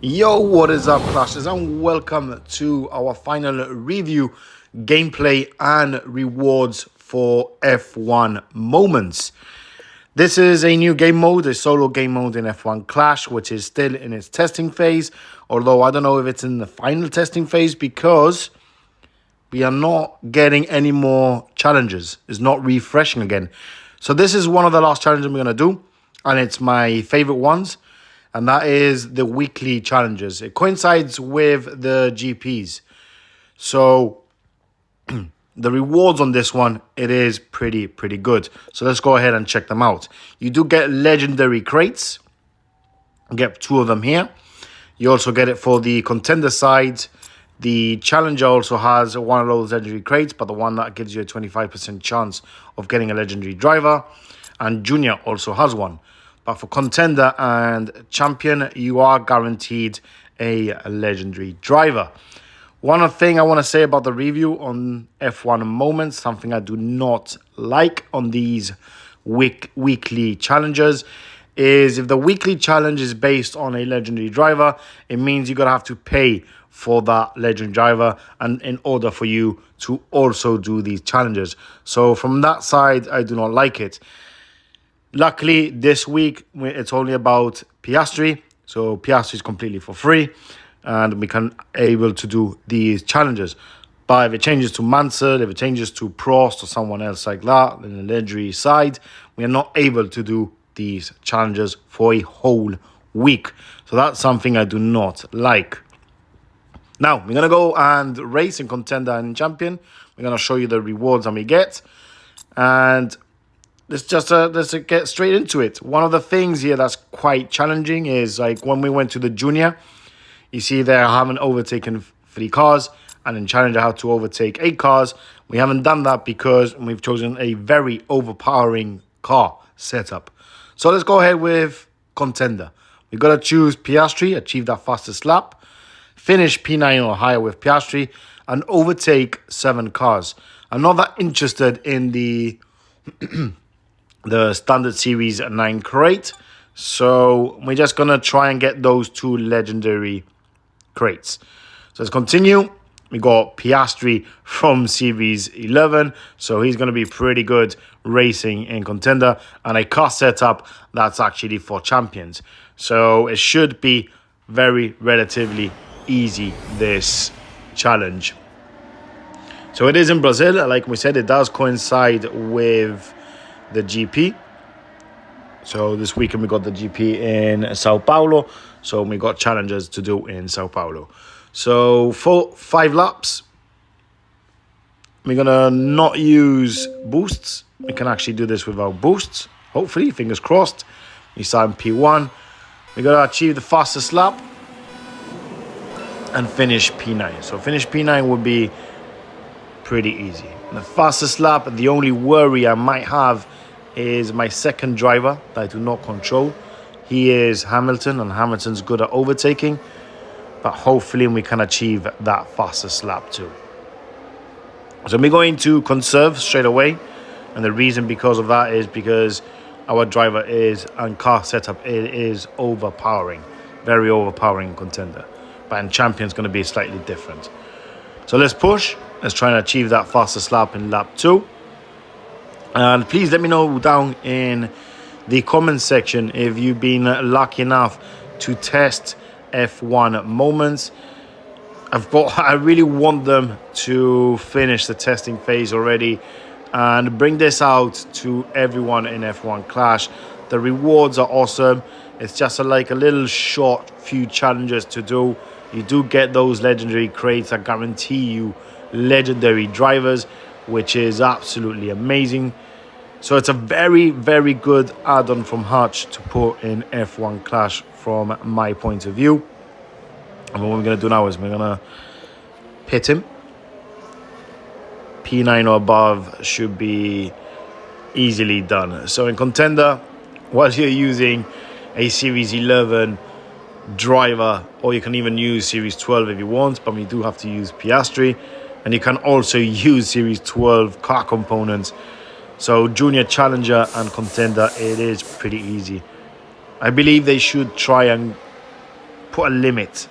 Yo, what is up, Clashers, and welcome to our final review, gameplay, and rewards for F1 Moments. This is a new game mode, a solo game mode in F1 Clash, which is still in its testing phase, although I don't know if it's in the final testing phase because we are not getting any more challenges. It's not refreshing again. So this is one of the last challenges we're going to do, and it's my favorite ones. And that is the weekly challenges. It coincides with the GPs. So the rewards on this one, it is pretty good. So let's go ahead and check them out. You do get legendary crates. You get 2 of them here. You also get it for the contender side. The challenger also has one of those legendary crates, but the one that gives you a 25% chance of getting a legendary driver. And junior also has one. But for contender and champion, you are guaranteed a legendary driver. One thing I want to say about the review on F1 Moments, something I do not like on these weekly challenges, is if the weekly challenge is based on a legendary driver, it means you're going to have to pay for that legendary driver and in order for you to also do these challenges. So from that side, I do not like it. Luckily, this week, it's only about Piastri. So Piastri is completely for free. And we can able to do these challenges. But if it changes to Mansell, if it changes to Prost or someone else like that, in the legendary side, we are not able to do these challenges for a whole week. So that's something I do not like. Now, we're going to go and race in Contender and Champion. We're going to show you the rewards that we get. And let's get straight into it. One of the things here that's quite challenging is like when we went to the junior, you see there I haven't overtaken 3 cars, and in Challenger I had to overtake 8 cars. We haven't done that because we've chosen a very overpowering car setup. So let's go ahead with Contender. We've got to choose Piastri, achieve that fastest lap, finish P9 or higher with Piastri, and overtake 7 cars. I'm not that interested in the standard series 9 crate, so we're just gonna try and get those 2 legendary crates. So let's continue. We got Piastri from series 11, so he's gonna be pretty good racing in Contender, and a car setup that's actually for champions, so it should be very relatively easy, this challenge. So it is in Brazil, like we said, it does coincide with the GP. So this weekend we got the GP in Sao Paulo, so we got challenges to do in Sao Paulo. So for 5 laps, we're gonna not use boosts. We can actually do this without boosts, hopefully, fingers crossed. We start in P1. We gotta achieve the fastest lap and finish P9. So finish P9 would be pretty easy. The fastest lap, the only worry I might have is my second driver that I do not control. He is Hamilton, and Hamilton's good at overtaking, but hopefully we can achieve that fastest lap too. So we're going to conserve straight away, and the reason because of that is because our driver is, and car setup, it is overpowering, very overpowering Contender, but in Champion it's going to be slightly different. So let's push. Let's try and achieve that fastest lap in lap 2. And please let me know down in the comment section if you've been lucky enough to test F1 Moments. I really want them to finish the testing phase already and bring this out to everyone in F1 Clash. The rewards are awesome. It's just like a little short few challenges to do. You do get those legendary crates that guarantee you legendary drivers, which is absolutely amazing. So it's a very good add-on from Hutch to put in F1 Clash from my point of view. And what we're going to do now is we're going to pit him. P9 or above should be easily done. So in Contender, while you're using a Series 11 driver, or you can even use Series 12 if you want, but we do have to use Piastri. And you can also use Series 12 car components. So Junior, Challenger and Contender, it is pretty easy. I believe they should try and put a limit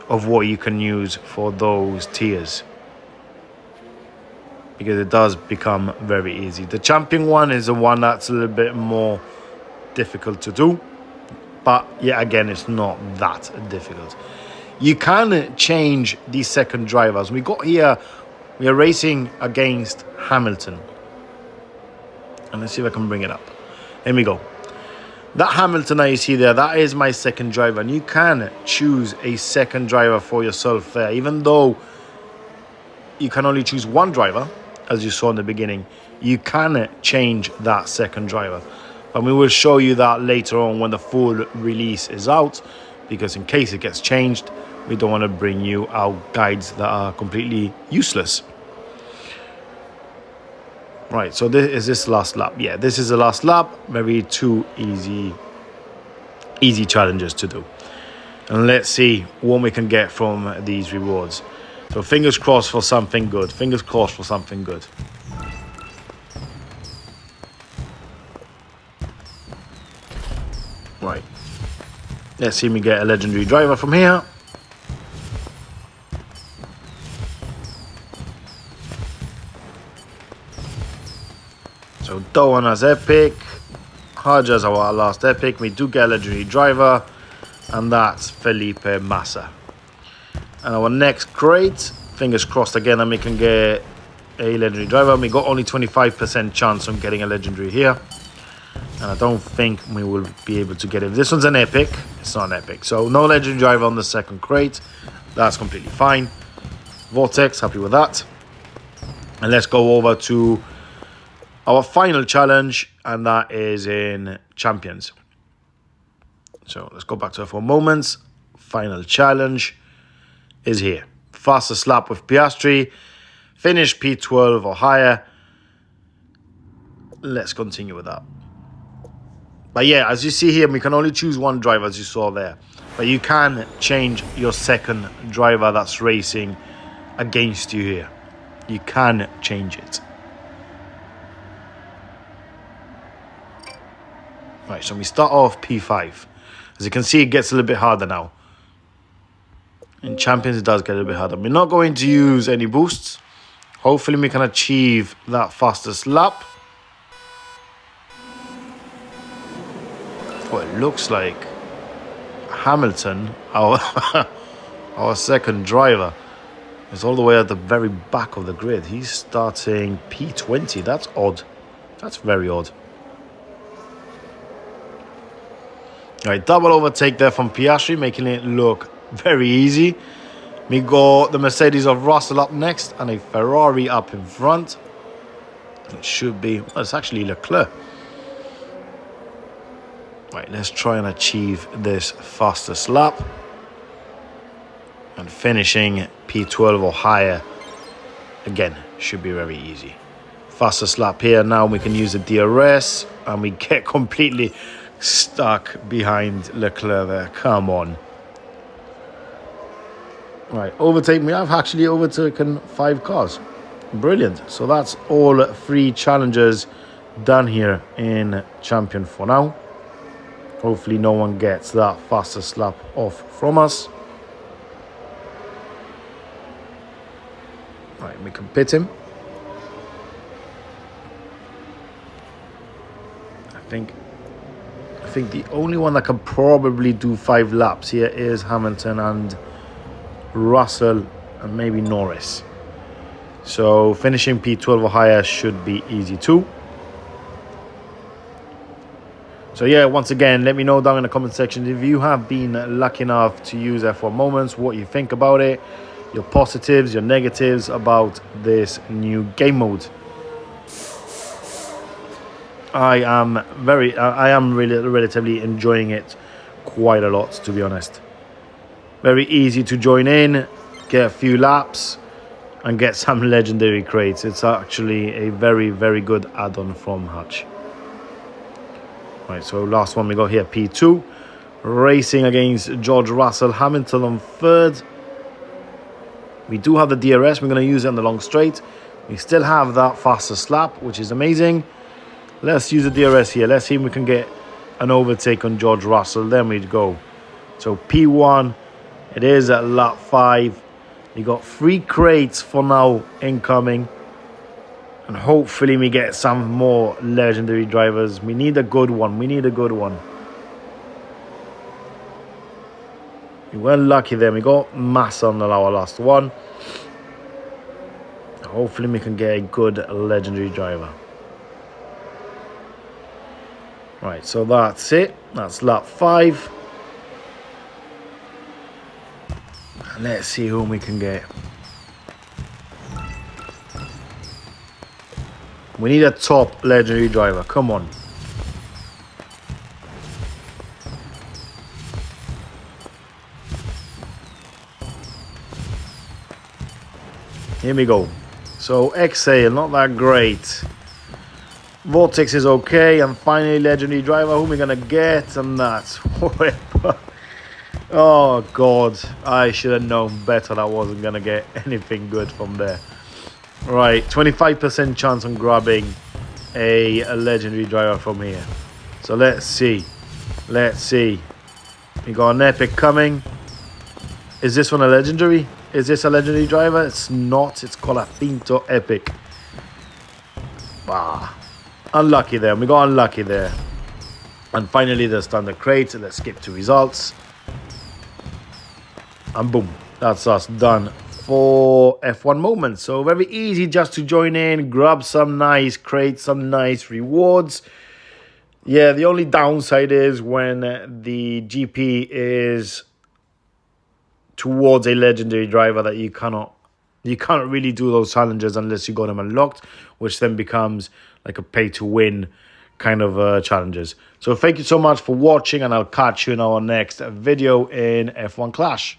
of what you can use for those tiers, because it does become very easy. The champion one is the one that's a little bit more difficult to do, but yeah, again, it's not that difficult. You can change the second drivers. We got here, we are racing against Hamilton, and let's see if I can bring it up. Here we go. That Hamilton that you see there, that is my second driver, and you can choose a second driver for yourself there, even though you can only choose one driver. As you saw in the beginning, you can change that second driver, and we will show you that later on when the full release is out, because in case it gets changed, we don't want to bring you out guides that are completely useless. Right, so is this last lap? Yeah, this is the last lap. Maybe two easy challenges to do, and let's see what we can get from these rewards. So fingers crossed for something good. Fingers crossed for something good. Right. Let's see me get a legendary driver from here. So Doan as epic. Hajj as our last epic. We do get a legendary driver. And that's Felipe Massa. And our next crate, fingers crossed again that we can get a legendary driver. We got only 25% chance on getting a legendary here, and I don't think we will be able to get it. This one's an epic. It's not an epic, so no legendary driver on the second crate. That's completely fine. Vortex, happy with that. And let's go over to our final challenge, and that is in Champions. So let's go back to F1 Moments. Final challenge is here. Fastest lap with Piastri. Finish P12 or higher. Let's continue with that. But yeah, as you see here, we can only choose one driver, as you saw there. But you can change your second driver that's racing against you here. You can change it. Right, so we start off P5. As you can see, it gets a little bit harder now. In Champions, it does get a little bit harder. We're not going to use any boosts. Hopefully, we can achieve that fastest lap. Well, it looks like Hamilton, our second driver, is all the way at the very back of the grid. He's starting P20. That's odd. That's very odd. All right, double overtake there from Piastri, making it look very easy. We got the Mercedes of Russell up next and a Ferrari up in front. It should be, well, it's actually Leclerc. Right, let's try and achieve this fastest lap. And finishing P12 or higher, again, should be very easy. Fastest lap here. Now we can use the DRS and we get completely stuck behind Leclerc there. Come on. Right, overtake me. I've actually overtaken 5 cars. Brilliant. So that's all 3 challenges done here in Champion for now. Hopefully no one gets that fastest lap off from us. Right, we can pit him. I think the only one that can probably do 5 laps here is Hamilton and Russell and maybe Norris. So finishing P12 or higher should be easy too. So yeah, once again, let me know down in the comment section if you have been lucky enough to use F1 Moments, what you think about it, your positives, your negatives about this new game mode. I am really relatively enjoying it quite a lot, to be honest. Very easy to join in, get a few laps, and get some legendary crates. It's actually a very, very good add-on from Hutch. Right, so last one we got here, P2. Racing against George Russell, Hamilton on 3rd. We do have the DRS. We're going to use it on the long straight. We still have that fastest lap, which is amazing. Let's use the DRS here. Let's see if we can get an overtake on George Russell. Then we'd go. So P1, it is at lap 5. We got 3 crates for now incoming. And hopefully we get some more legendary drivers. We need a good one. We need a good one. We were lucky there. We got Massa on our last one. Hopefully we can get a good legendary driver. Right, so that's it. That's lap 5. Let's see whom we can get. We need a top legendary driver. Come on. Here we go. So Exhale, not that great. Vortex is okay. And finally, legendary driver. Who are we gonna get? And that's oh God, I should have known better. That wasn't gonna get anything good from there. Right, 25% chance on grabbing a legendary driver from here. So let's see. Let's see. We got an epic coming. Is this one a legendary? Is this a legendary driver? It's not. It's called a Pinto Epic. Ah, unlucky there. We got unlucky there. And finally, the standard crate. Let's skip to results. And boom, that's us done for F1 Moments. So very easy just to join in, grab some nice crates, some nice rewards. Yeah, the only downside is when the GP is towards a legendary driver that you can't really do those challenges unless you got them unlocked, which then becomes like a pay to win kind of challenges. So thank you so much for watching, and I'll catch you in our next video in F1 Clash.